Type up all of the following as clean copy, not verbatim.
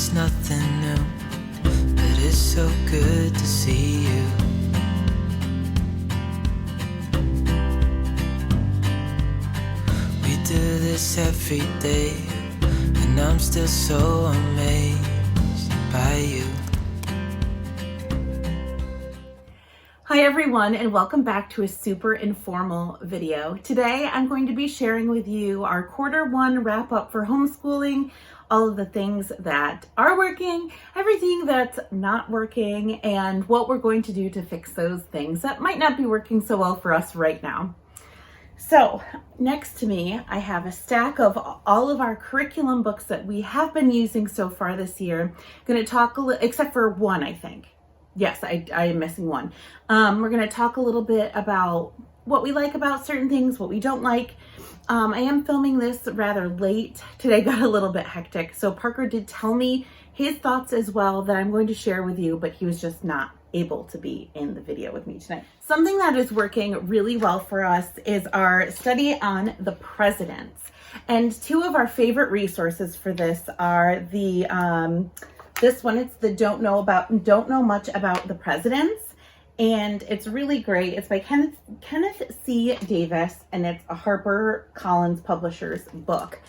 it's nothing new, but it's so good to see you. We do this every day, and I'm still so amazed by you. Hi everyone, and welcome back to a super informal video. Today I'm going to be sharing with you our Q1 wrap up for homeschooling, all of the things that are working, everything that's not working, and what we're going to do to fix those things that might not be working so well for us right now. So next to me, I have a stack of all of our curriculum books that we have been using so far this year. I'm going to talk a little, except for one, I think. Yes, I am missing one. We're going to talk a little bit about what we like about certain things, what we don't like. I am filming this rather late. Today got a little bit hectic. So Parker did tell me his thoughts as well that I'm going to share with you, but he was just not able to be in the video with me tonight. Something that is working really well for us is our study on the presidents. And two of our favorite resources for this are the this one, it's the Don't Know Much About the Presidents, and it's really great. It's by Kenneth C. Davis, and it's a HarperCollins Publishers book.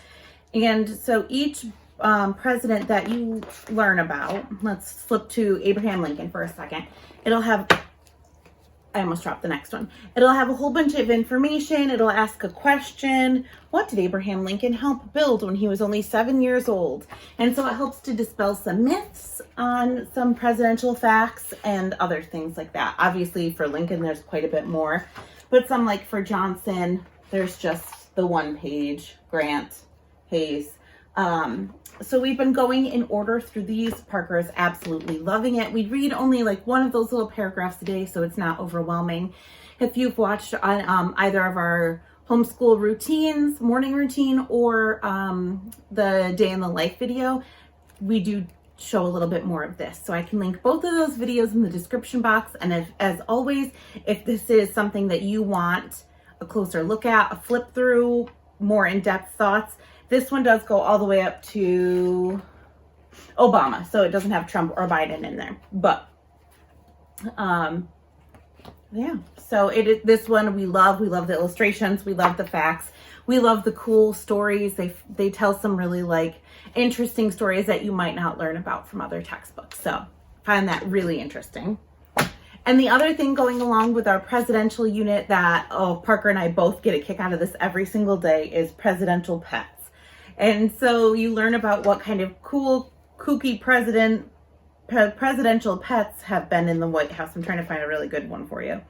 And so each president that you learn about, let's flip to Abraham Lincoln for a second. It'll have, I almost dropped the next one. It'll have a whole bunch of information. It'll ask a question. What did Abraham Lincoln help build when he was only 7 years old? And so it helps to dispel some myths on some presidential facts and other things like that. Obviously for Lincoln, there's quite a bit more, but some, like for Johnson, there's just the one page, Grant, Hayes. So we've been going in order through these. Parker is absolutely loving it. We read only like one of those little paragraphs a day, so it's not overwhelming. If you've watched either of our homeschool routines, morning routine, or the day in the life video, we do show a little bit more of this. So I can link both of those videos in the description box. And as always, if this is something that you want a closer look at, a flip through, more in-depth thoughts, this one does go all the way up to Obama, so it doesn't have Trump or Biden in there. But yeah, so this one we love. We love the illustrations. We love the facts. We love the cool stories. They tell some really like interesting stories that you might not learn about from other textbooks. So find that really interesting. And the other thing going along with our presidential unit that Parker and I both get a kick out of this every single day is presidential pets. And so you learn about what kind of cool, kooky presidential pets have been in the White House. I'm trying to find a really good one for you.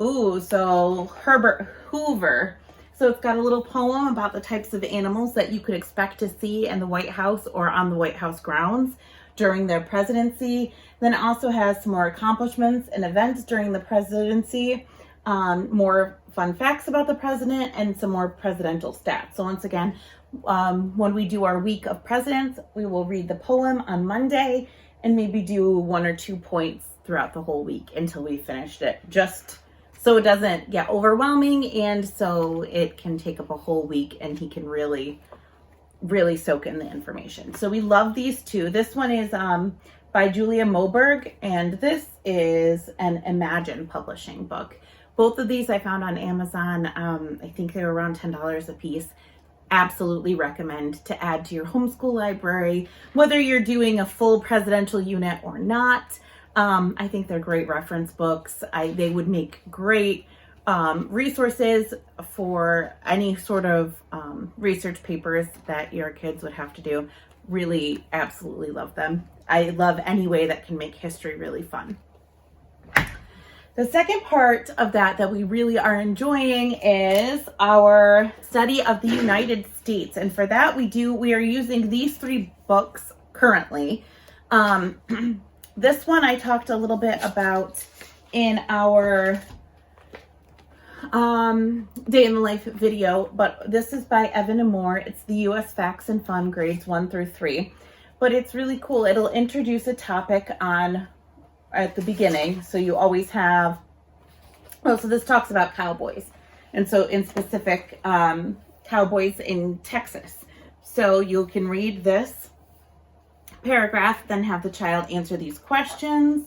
Ooh, so Herbert Hoover. So it's got a little poem about the types of animals that you could expect to see in the White House or on the White House grounds during their presidency. Then it also has some more accomplishments and events during the presidency, more fun facts about the president, and some more presidential stats. So once again, when we do our week of presidents, we will read the poem on Monday and maybe do 1 or 2 points throughout the whole week until we finished it, just so it doesn't get overwhelming and so it can take up a whole week and he can really soak in the information. So we love these two. This one is by Julia Moberg, and this is an Imagine publishing book. Both of these I found on Amazon. I think they were around $10 a piece. Absolutely recommend to add to your homeschool library, whether you're doing a full presidential unit or not. I think they're great reference books. They would make great resources for any sort of research papers that your kids would have to do. Really, absolutely love them. I love any way that can make history really fun. The second part of that we really are enjoying is our study of the United States. And for that we are using these 3 books currently. This one I talked a little bit about in our day in the life video, but this is by Evan and Moore. It's the U.S. Facts and Fun grades 1 through 3, but it's really cool. It'll introduce a topic at the beginning. So you always have, so this talks about cowboys. And so in specific, cowboys in Texas. So you can read this paragraph, then have the child answer these questions.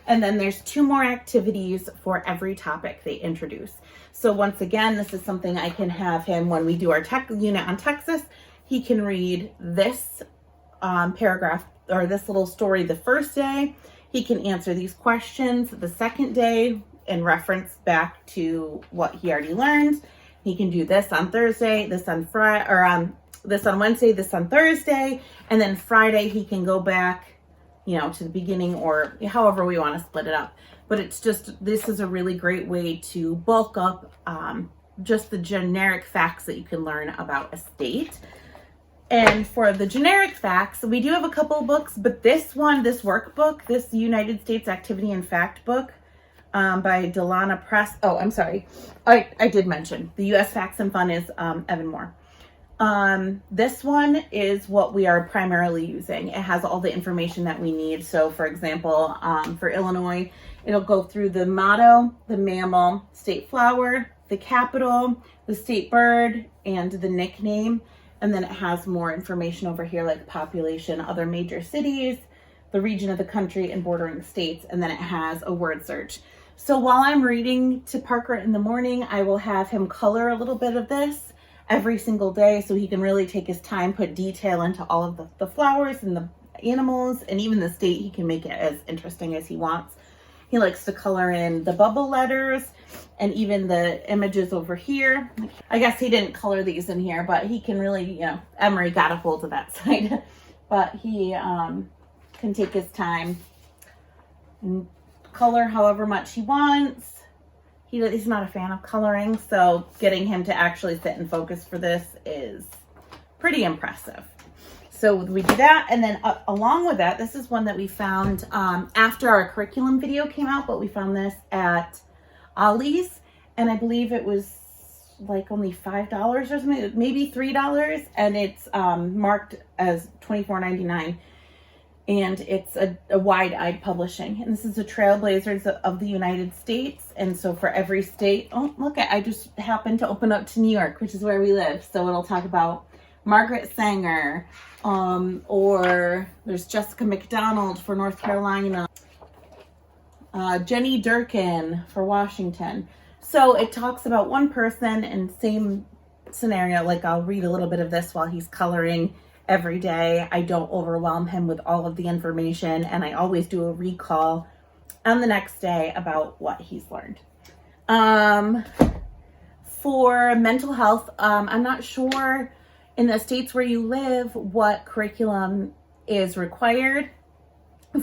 And then there's 2 more activities for every topic they introduce. So once again, this is something I can have him when we do our tech unit on Texas. He can read this paragraph or this little story the first day. He can answer these questions the second day and reference back to what he already learned. He can do this on Thursday, this on Friday, or this on Wednesday, this on Thursday, and then Friday he can go back, you know, to the beginning or however we want to split it up. But it's just, this is a really great way to bulk up just the generic facts that you can learn about a state. And for the generic facts, we do have a couple of books, but this one, this workbook, this United States Activity and Fact book by Delana Press. Oh, I'm sorry. I did mention the U.S. Facts and Fun is Evan Moore. This one is what we are primarily using. It has all the information that we need. So for example, for Illinois, it'll go through the motto, the mammal, state flower, the capital, the state bird, and the nickname. And then it has more information over here like population, other major cities, the region of the country, and bordering states. And then it has a word search. So while I'm reading to Parker in the morning, I will have him color a little bit of this every single day so he can really take his time, put detail into all of the flowers and the animals, and even the state. He can make it as interesting as he wants. He likes to color in the bubble letters and even the images over here. I guess he didn't color these in here, but he can really, you know, Emery got a hold of that side. But he can take his time and color however much he wants. He's not a fan of coloring, so getting him to actually sit and focus for this is pretty impressive. So we do that, and then along with that, this is one that we found after our curriculum video came out, but we found this at Ollie's, and I believe it was like only $5 or something, maybe $3, and it's marked as $24.99, and it's a wide-eyed publishing, and this is the Trailblazers of the United States. And so for every state, oh look, I just happened to open up to New York, which is where we live, so it'll talk about Margaret Sanger, or there's Jessica McDonald for North Carolina, Jenny Durkin for Washington. So it talks about one person and same scenario. Like I'll read a little bit of this while he's coloring every day. I don't overwhelm him with all of the information, and I always do a recall on the next day about what he's learned. For mental health, I'm not sure in the states where you live what curriculum is required.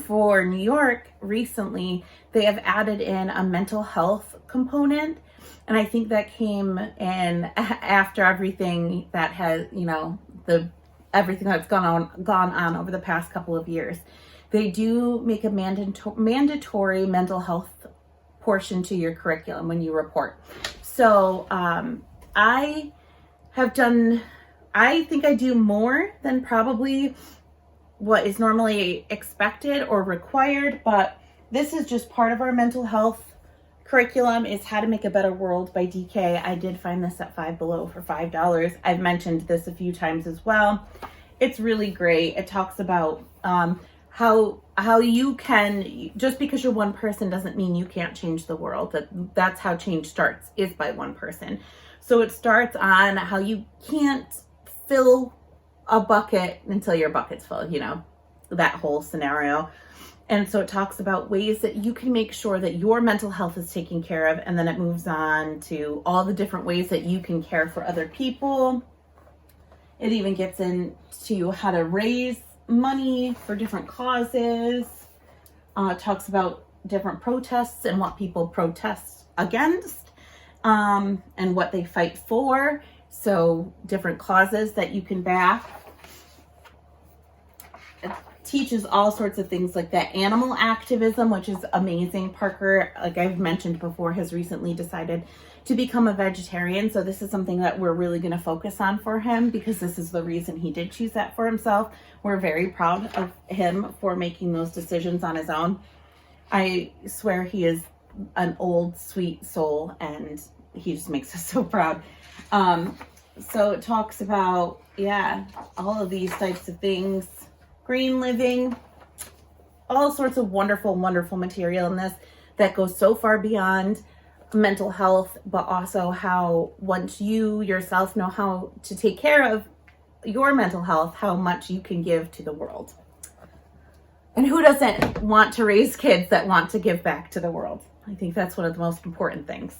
For New York, recently, they have added in a mental health component. And I think that came in after everything that has, you know, everything that's gone on over the past couple of years. They do make a mandatory mental health portion to your curriculum when you report. So I think I do more than probably what is normally expected or required, but this is just part of our mental health curriculum. Is How to Make a Better World by DK. I did find this at Five Below for $5. I've mentioned this a few times as well. It's really great. It talks about how you can, just because you're one person doesn't mean you can't change the world. That's how change starts, is by one person. So it starts on how you can't fill a bucket until your bucket's full, you know, that whole scenario. And so it talks about ways that you can make sure that your mental health is taken care of. And then it moves on to all the different ways that you can care for other people. It even gets into how to raise money for different causes. It talks about different protests and what people protest against, and what they fight for. So different causes that you can back. It teaches all sorts of things like that. Animal activism, which is amazing. Parker, like I've mentioned before, has recently decided to become a vegetarian. So this is something that we're really going to focus on for him, because this is the reason he did choose that for himself. We're very proud of him for making those decisions on his own. I swear he is an old, sweet soul, and he just makes us so proud. So it talks about, all of these types of things. green living, all sorts of wonderful, wonderful material in this that goes so far beyond mental health, but also how once you yourself know how to take care of your mental health, how much you can give to the world. And who doesn't want to raise kids that want to give back to the world? I think that's one of the most important things.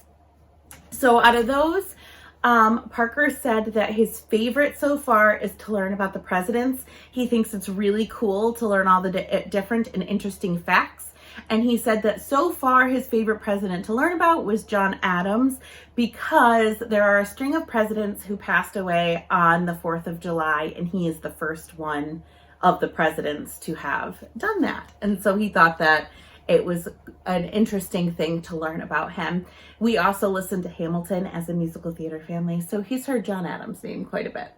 So out of those, Parker said that his favorite so far is to learn about the presidents. He thinks it's really cool to learn all the different and interesting facts. And he said that so far his favorite president to learn about was John Adams, because there are a string of presidents who passed away on the 4th of July, and he is the first one of the presidents to have done that. And so he thought that it was an interesting thing to learn about him. We also listened to Hamilton as a musical theater family, so he's heard John Adams' name quite a bit.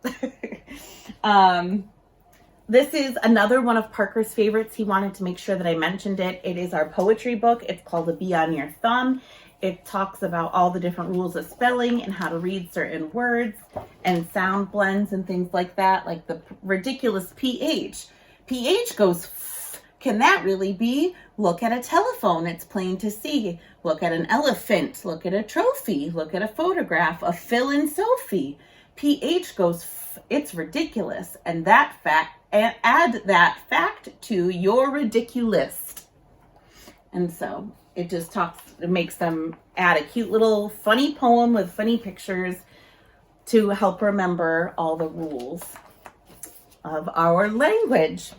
This is another one of Parker's favorites. He wanted to make sure that I mentioned it. It is our poetry book. It's called A Bee on Your Thumb. It talks about all the different rules of spelling and how to read certain words and sound blends and things like that, like the ridiculous PH. PH goes f. Can that really be? Look at a telephone. It's plain to see. Look at an elephant. Look at a trophy. Look at a photograph of Phil and Sophie. PH goes f. It's ridiculous. And that fact, and add that fact to your ridiculous. And so it just it makes them add a cute little funny poem with funny pictures to help remember all the rules of our language.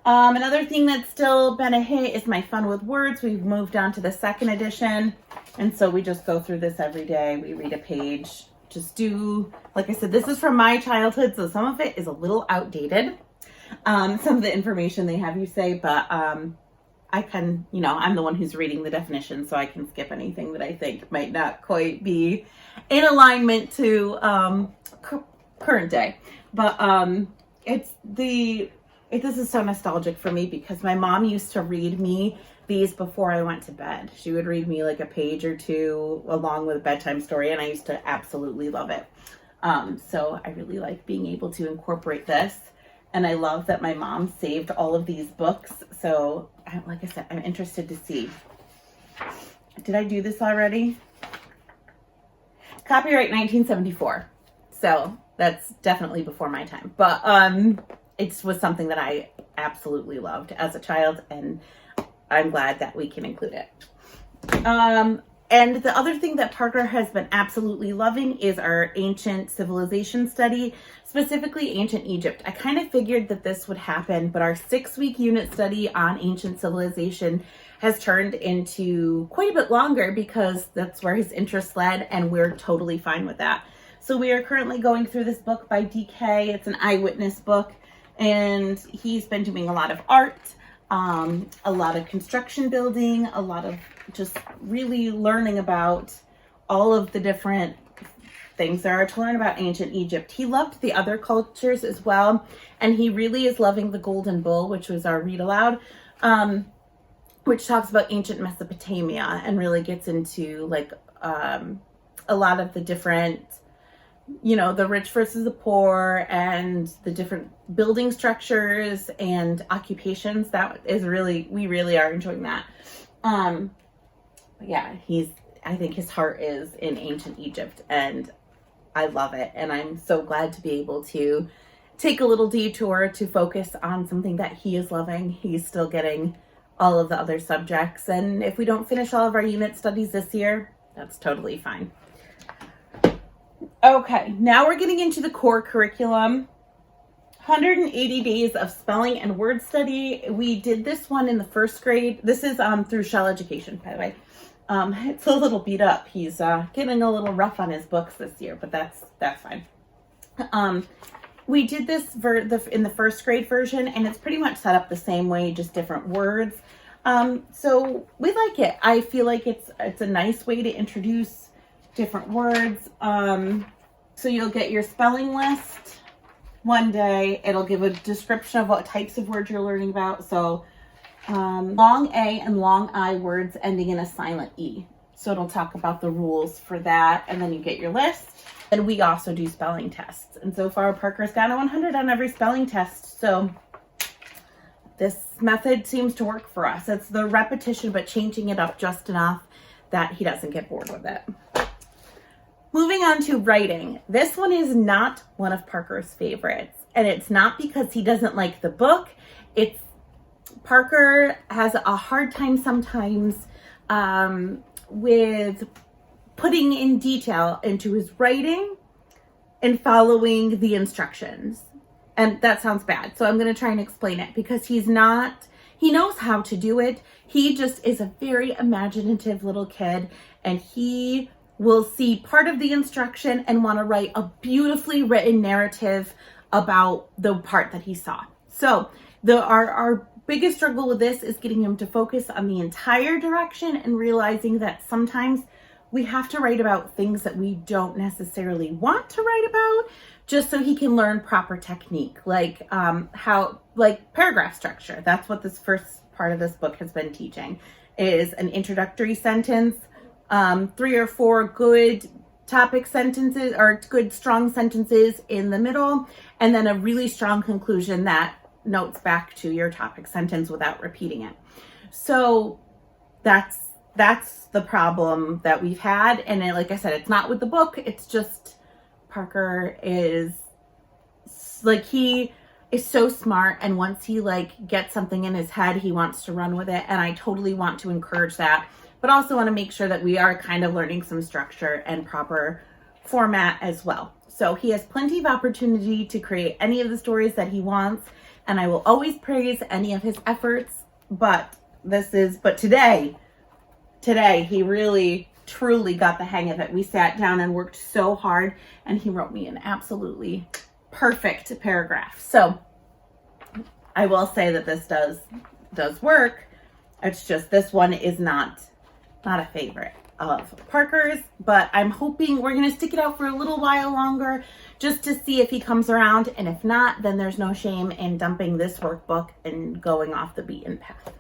Another thing that's still been a hit is my Fun with Words. We've moved on to the second edition. And so we just go through this every day. We read a page. Like I said, this is from my childhood, so some of it is a little outdated. Some of the information they have you say, but I can, I'm the one who's reading the definition, so I can skip anything that I think might not quite be in alignment to current day. But this is so nostalgic for me because my mom used to read me these before I went to bed. She would read me like a page or two along with a bedtime story, and I used to absolutely love it. So I really like being able to incorporate this, and I love that my mom saved all of these books. So like I said, I'm interested to see. Did I do this already? Copyright 1974. So that's definitely before my time, but it was something that I absolutely loved as a child, and I'm glad that we can include it. And the other thing that Parker has been absolutely loving is our ancient civilization study, specifically ancient Egypt. I kind of figured that this would happen, but our 6-week unit study on ancient civilization has turned into quite a bit longer because that's where his interest led, and we're totally fine with that. So we are currently going through this book by DK. It's an eyewitness book, and he's been doing a lot of art, a lot of construction building, a lot of just really learning about all of the different things there are to learn about ancient Egypt. He loved the other cultures as well, and he really is loving the Golden Bull, which was our read aloud, which talks about ancient Mesopotamia and really gets into like a lot of the different, the rich versus the poor and the different building structures and occupations. That is we really are enjoying that. Yeah, I think his heart is in ancient Egypt, and I love it. And I'm so glad to be able to take a little detour to focus on something that he is loving. He's still getting all of the other subjects. And if we don't finish all of our unit studies this year, that's totally fine. Okay, now we're getting into the core curriculum. 180 days of spelling and word study. We did this one in the first grade. This is through Shell Education, by the way. It's a little beat up. He's getting a little rough on his books this year, but that's fine. We did this in the first grade version, and it's pretty much set up the same way, just different words. So we like it. I feel like it's a nice way to introduce different words. So you'll get your spelling list one day. It'll give a description of what types of words you're learning about. So long A and long I words ending in a silent E. So it'll talk about the rules for that. And then you get your list. And we also do spelling tests. And so far, Parker's got a 100 on every spelling test. So this method seems to work for us. It's the repetition, but changing it up just enough that he doesn't get bored with it. Moving on to writing. This one is not one of Parker's favorites. And it's not because he doesn't like the book. It's Parker has a hard time sometimes with putting in detail into his writing and following the instructions. And that sounds bad. So I'm going to try and explain it because he knows how to do it. He just is a very imaginative little kid, and he will see part of the instruction and want to write a beautifully written narrative about the part that he saw. So our biggest struggle with this is getting him to focus on the entire direction and realizing that sometimes we have to write about things that we don't necessarily want to write about, just so he can learn proper technique, like paragraph structure. That's what this first part of this book has been teaching, is an introductory sentence, 3 or 4 good topic sentences or good strong sentences in the middle, and then a really strong conclusion that notes back to your topic sentence without repeating it. So that's the problem that we've had. And like I said, it's not with the book. It's just Parker is like, he is so smart. And once he gets something in his head, he wants to run with it. And I totally want to encourage that, but also want to make sure that we are kind of learning some structure and proper format as well. So he has plenty of opportunity to create any of the stories that he wants. And I will always praise any of his efforts. But today he really truly got the hang of it. We sat down and worked so hard, and he wrote me an absolutely perfect paragraph. So I will say that this does work. It's just this one is not a favorite of Parker's, but I'm hoping we're going to stick it out for a little while longer just to see if he comes around. And if not, then there's no shame in dumping this workbook and going off the beaten path.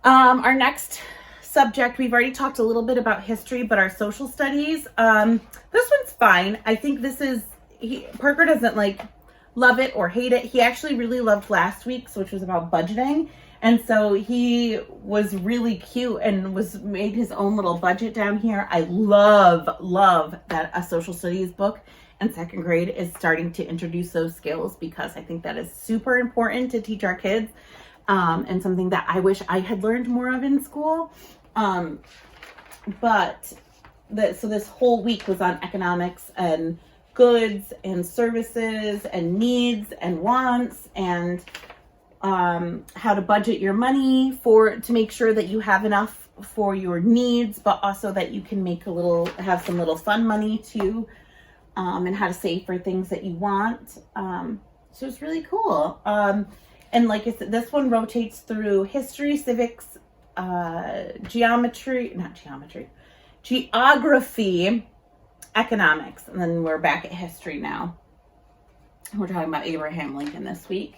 Our next subject, we've already talked a little bit about history, but our social studies, this one's fine. I think Parker doesn't love it or hate it. He actually really loved last week's, which was about budgeting. And so he was really cute and made his own little budget down here. I love that a social studies book in 2nd grade is starting to introduce those skills, because I think that is super important to teach our kids. And something that I wish I had learned more of in school. So this whole week was on economics and goods and services and needs and wants, and how to budget your money to make sure that you have enough for your needs, but also that you can have some little fun money too, and how to save for things that you want. So it's really cool. And like I said, this one rotates through history, civics, geography, economics. And then we're back at history now. We're talking about Abraham Lincoln this week.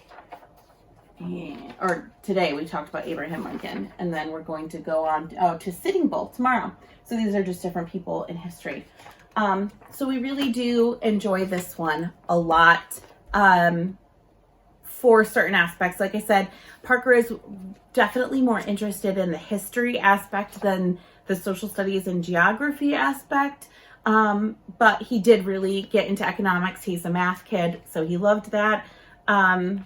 Or today we talked about Abraham Lincoln. And then we're going to go on to Sitting Bull tomorrow. So these are just different people in history. So we really do enjoy this one a lot. For certain aspects. Like I said, Parker is definitely more interested in the history aspect than the social studies and geography aspect. But he did really get into economics. He's a math kid, so he loved that. And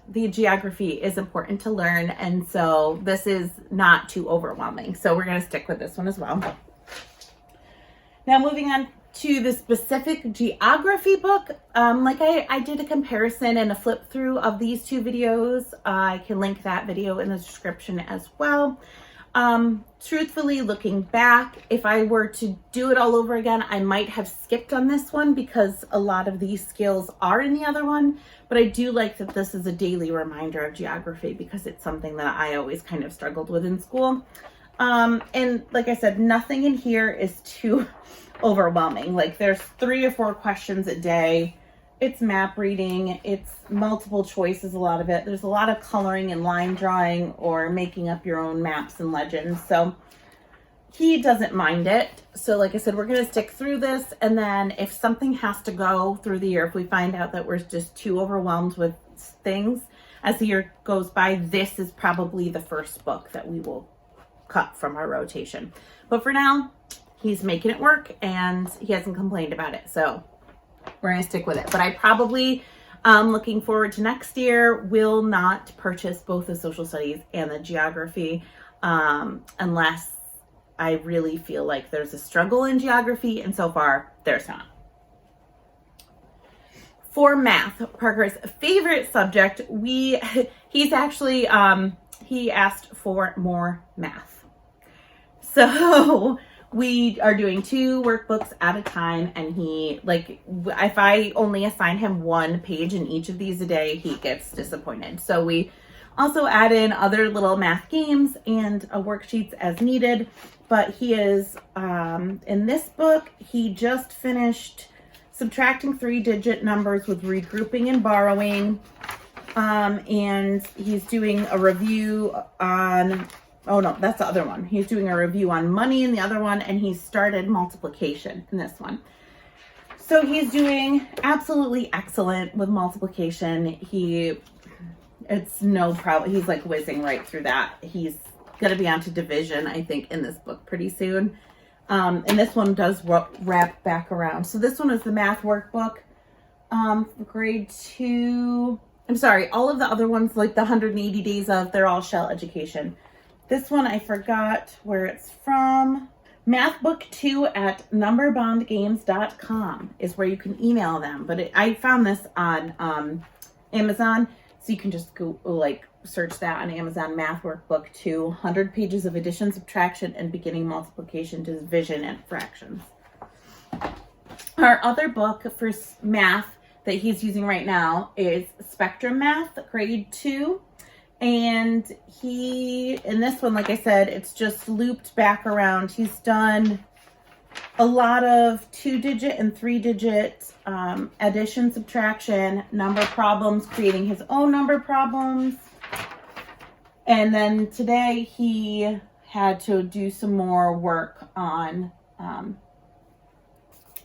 the geography is important to learn. And so this is not too overwhelming. So we're going to stick with this one as well. Now moving on to the specific geography book, I did a comparison and a flip through of these 2 videos. I can link that video in the description as well. Truthfully, looking back, if I were to do it all over again, I might have skipped on this one because a lot of these skills are in the other one. But I do like that this is a daily reminder of geography, because it's something that I always kind of struggled with in school. And like I said, nothing in here is too overwhelming. There's 3 or 4 questions a day. It's map reading. It's multiple choices, a lot of it. There's a lot of coloring and line drawing or making up your own maps and legends. So he doesn't mind it. So like I said, we're going to stick through this. And then if something has to go through the year, if we find out that we're just too overwhelmed with things as the year goes by, this is probably the first book that we will cut from our rotation. But for now, he's making it work and he hasn't complained about it. So we're going to stick with it. But I probably, looking forward to next year, will not purchase both the social studies and the geography unless I really feel like there's a struggle in geography, and so far there's not. For math, Parker's favorite subject, he's actually, he asked for more math. So we are doing 2 workbooks at a time, and he, like, if I only assign him 1 page in each of these a day, he gets disappointed. So we also add in other little math games and worksheets as needed. But he is, in this book, he just finished subtracting 3-digit numbers with regrouping and borrowing. And he's doing a review on, oh no, that's the other one. He's doing a review on money in the other one, and he started multiplication in this one. So he's doing absolutely excellent with multiplication. It's no problem. He's like whizzing right through that. He's going to be on to division, I think, in this book pretty soon. And this one does wrap back around. So this one is the math workbook, grade 2. I'm sorry, all of the other ones, like the 180 days of, they're all Shell Education. This one, I forgot where it's from. Mathbook 2 at numberbondgames.com is where you can email them. But I found this on Amazon, so you can just go, like, search that on Amazon. Math Workbook 2, 100 pages of addition, subtraction, and beginning multiplication, division, and fractions. Our other book for math that he's using right now is Spectrum Math, grade 2. And in this one, like I said, it's just looped back around. He's done a lot of 2-digit and 3-digit addition, subtraction, number problems, creating his own number problems. And then today he had to do some more work on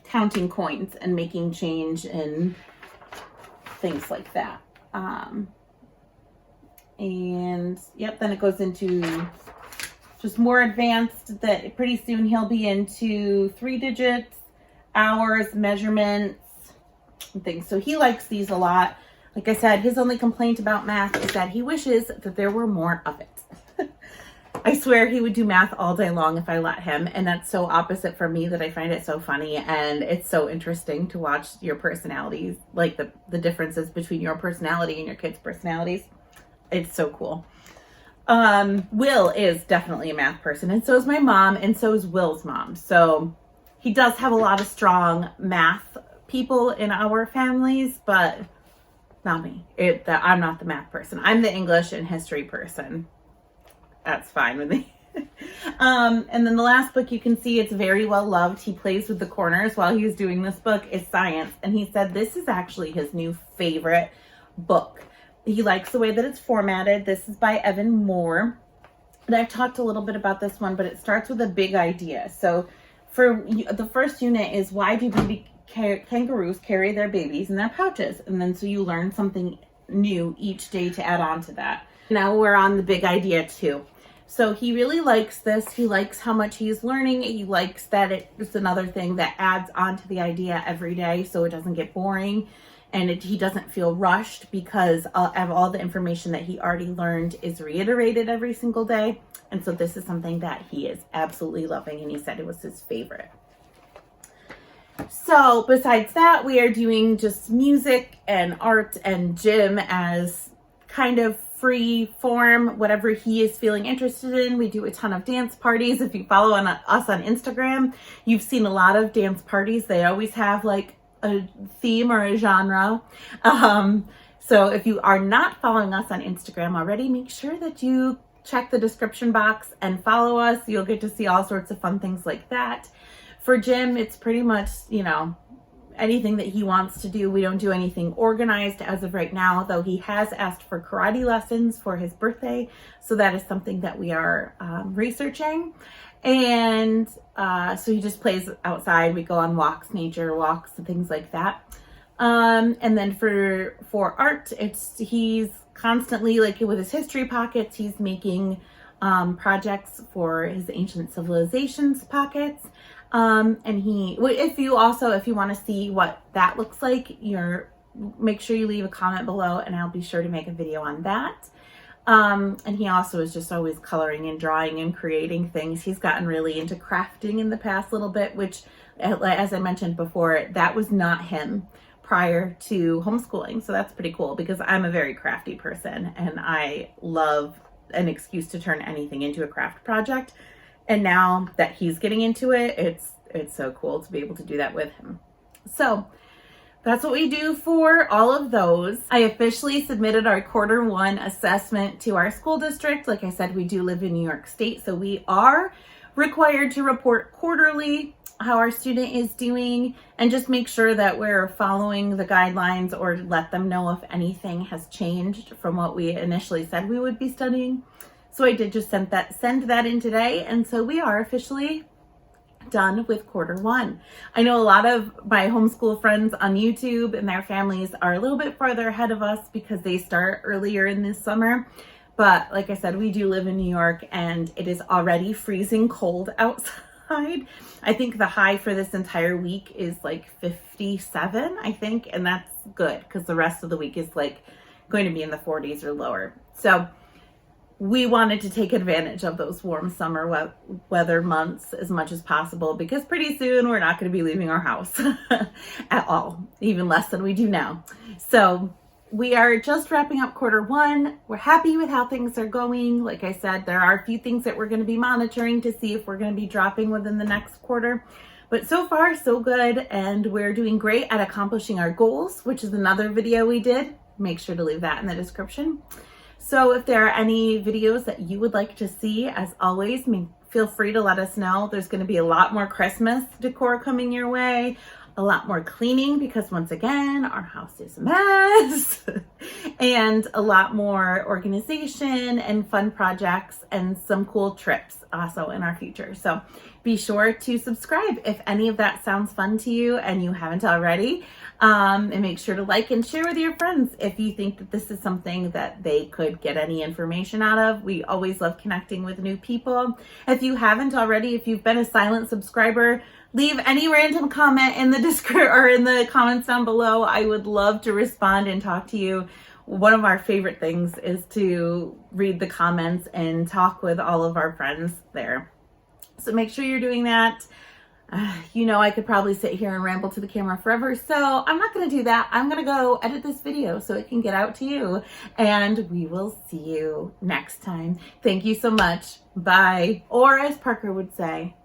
counting coins and making change and things like that. And yep, then it goes into just more advanced, that pretty soon he'll be into 3 digits, hours, measurements, and things. So he likes these a lot. Like I said, his only complaint about math is that he wishes that there were more of it. I swear he would do math all day long if I let him. And that's so opposite for me that I find it so funny. And it's so interesting to watch your personalities, like the differences between your personality and your kids' personalities. It's so cool. Will is definitely a math person, and so is my mom, and so is Will's mom. So he does have a lot of strong math people in our families, but not me. I'm not the math person. I'm the English and history person. That's fine with me. And then the last book, you can see it's very well loved. He plays with the corners while he's doing this book, is science. And he said this is actually his new favorite book. He likes the way that it's formatted. This is by Evan Moore. And I've talked a little bit about this one, but it starts with a big idea. So for the first unit is, why do baby kangaroos carry their babies in their pouches? And then so you learn something new each day to add on to that. Now we're on the big idea 2. So he really likes this. He likes how much he's learning. He likes that it's another thing that adds on to the idea every day so it doesn't get boring. And he doesn't feel rushed because of all the information that he already learned is reiterated every single day. And so this is something that he is absolutely loving, and he said it was his favorite. So besides that, we are doing just music and art and gym as kind of free form, whatever he is feeling interested in. We do a ton of dance parties. If you follow us on Instagram, you've seen a lot of dance parties. They always have like a theme or a genre. So if you are not following us on Instagram already, make sure that you check the description box and follow us. You'll get to see all sorts of fun things like that. For Jim, it's pretty much, anything that he wants to do. We don't do anything organized as of right now, though he has asked for karate lessons for his birthday. So that is something that we are researching. And so he just plays outside. We go on walks, nature walks and things like that. And then for art, he's constantly, like with his history pockets, he's making projects for his ancient civilizations pockets. And if you want to see what that looks like, make sure you leave a comment below and I'll be sure to make a video on that. And he also is just always coloring and drawing and creating things. He's gotten really into crafting in the past little bit, which, as I mentioned before, that was not him prior to homeschooling. So that's pretty cool because I'm a very crafty person and I love an excuse to turn anything into a craft project. And now that he's getting into it, it's so cool to be able to do that with him. So that's what we do for all of those. I officially submitted our Q1 assessment to our school district. Like I said, we do live in New York State, so we are required to report quarterly how our student is doing and just make sure that we're following the guidelines or let them know if anything has changed from what we initially said we would be studying. So I did just send that in today, and so we are officially done with Q1. I know a lot of my homeschool friends on YouTube and their families are a little bit farther ahead of us because they start earlier in this summer. But like I said, we do live in New York and it is already freezing cold outside. I think the high for this entire week is like 57, I think. And that's good because the rest of the week is like going to be in the 40s or lower. So we wanted to take advantage of those warm summer weather months as much as possible because pretty soon we're not going to be leaving our house at all, even less than we do now. So we are just wrapping up Q1. We're happy with how things are going. Like I said, there are a few things that we're going to be monitoring to see if we're going to be dropping within the next quarter. But so far, so good. And we're doing great at accomplishing our goals, which is another video we did. Make sure to leave that in the description. So if there are any videos that you would like to see, as always, feel free to let us know. There's going to be a lot more Christmas decor coming your way, a lot more cleaning because once again, our house is a mess, and a lot more organization and fun projects and some cool trips also in our future. So be sure to subscribe if any of that sounds fun to you and you haven't already. And make sure to like and share with your friends if you think that this is something that they could get any information out of. We always love connecting with new people. If you haven't already, if you've been a silent subscriber, leave any random comment in the comments down below. I would love to respond and talk to you. One of our favorite things is to read the comments and talk with all of our friends there. So make sure you're doing that. I could probably sit here and ramble to the camera forever, so I'm not going to do that. I'm going to go edit this video so it can get out to you, and we will see you next time. Thank you so much. Bye. Or as Parker would say,